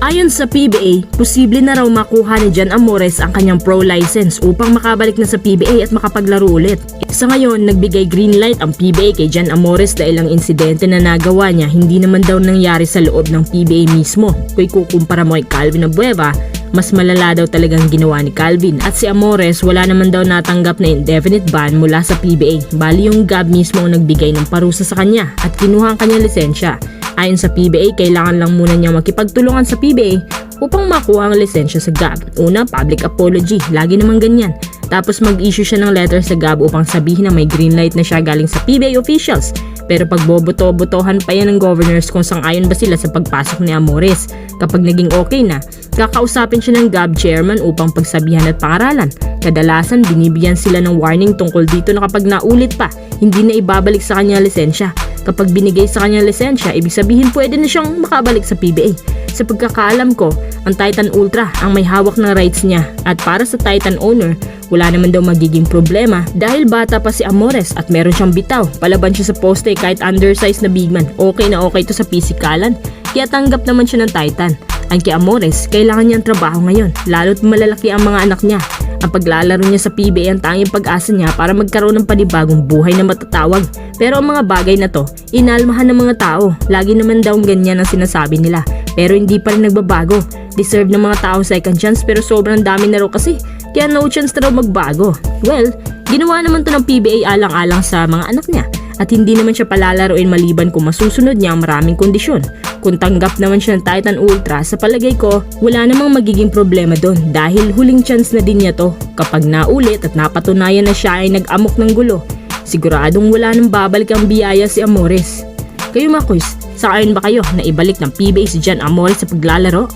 Ayon sa PBA, posible na raw makuha ni Jan Amores ang kanyang pro license upang makabalik na sa PBA at makapaglaro ulit. Sa ngayon, nagbigay green light ang PBA kay Jan Amores dahil ang insidente na nagawa niya hindi naman daw nangyari sa loob ng PBA mismo. Kung ikukumpara mo kay Calvin Abueva, mas malala daw talagang ginawa ni Calvin, at si Amores wala naman daw natanggap na indefinite ban mula sa PBA. Bali yung GAB mismo ang nagbigay ng parusa sa kanya at kinuha ang kanyang lisensya. Ayon sa PBA, kailangan lang muna niya makipagtulungan sa PBA upang makuha ang lisensya sa GAB. Una, public apology, lagi naman ganyan. Tapos mag-issue siya ng letter sa GAB upang sabihin na may green light na siya galing sa PBA officials. Pero pag boboto-botohan pa yan ng governors kung sang-ayon ba sila sa pagpasok ni Amores. Kapag naging okay na, kakausapin siya ng GAB chairman upang pagsabihan at pangaralan. Kadalasan binibigyan sila ng warning tungkol dito na kapag naulit pa, hindi na ibabalik sa kanya lisensya. Kapag binigay sa kanya lisensya, ibig sabihin pwede na siyang makabalik sa PBA. Sa pagkakaalam ko, ang Titan Ultra ang may hawak ng rights niya, at para sa Titan owner, wala naman daw magiging problema dahil bata pa si Amores at meron siyang bitaw. Palaban siya sa poste kahit undersized na bigman. Okay na okay to sa pisikalan, kaya tanggap naman siya ng Titan. Ang kay Amores, kailangan niyang trabaho ngayon, lalo't malalaki ang mga anak niya. Ang paglalaro niya sa PBA ang tanging pag-asa niya para magkaroon ng panibagong buhay na matatawag. Pero ang mga bagay na to, inalmahan ng mga tao. Lagi naman daw ganyan ang sinasabi nila. Pero hindi pa rin nagbabago. Deserve ng mga tao second chance pero sobrang dami na raw kasi. Kaya no chance na raw magbago. Well, ginawa naman to ng PBA alang-alang sa mga anak niya. At hindi naman siya palalaroin maliban kung masusunod niya ang maraming kondisyon. Kung tanggap naman siya ng Titan Ultra, sa palagay ko, wala namang magiging problema doon dahil huling chance na din niya to. Kapag naulit at napatunayan na siya ay nag-amok ng gulo, siguradong wala nang babalik ang biyaya si Amores. Kayo mga kuys, saan ba kayo na ibalik ng PBA si Jan Amores sa paglalaro?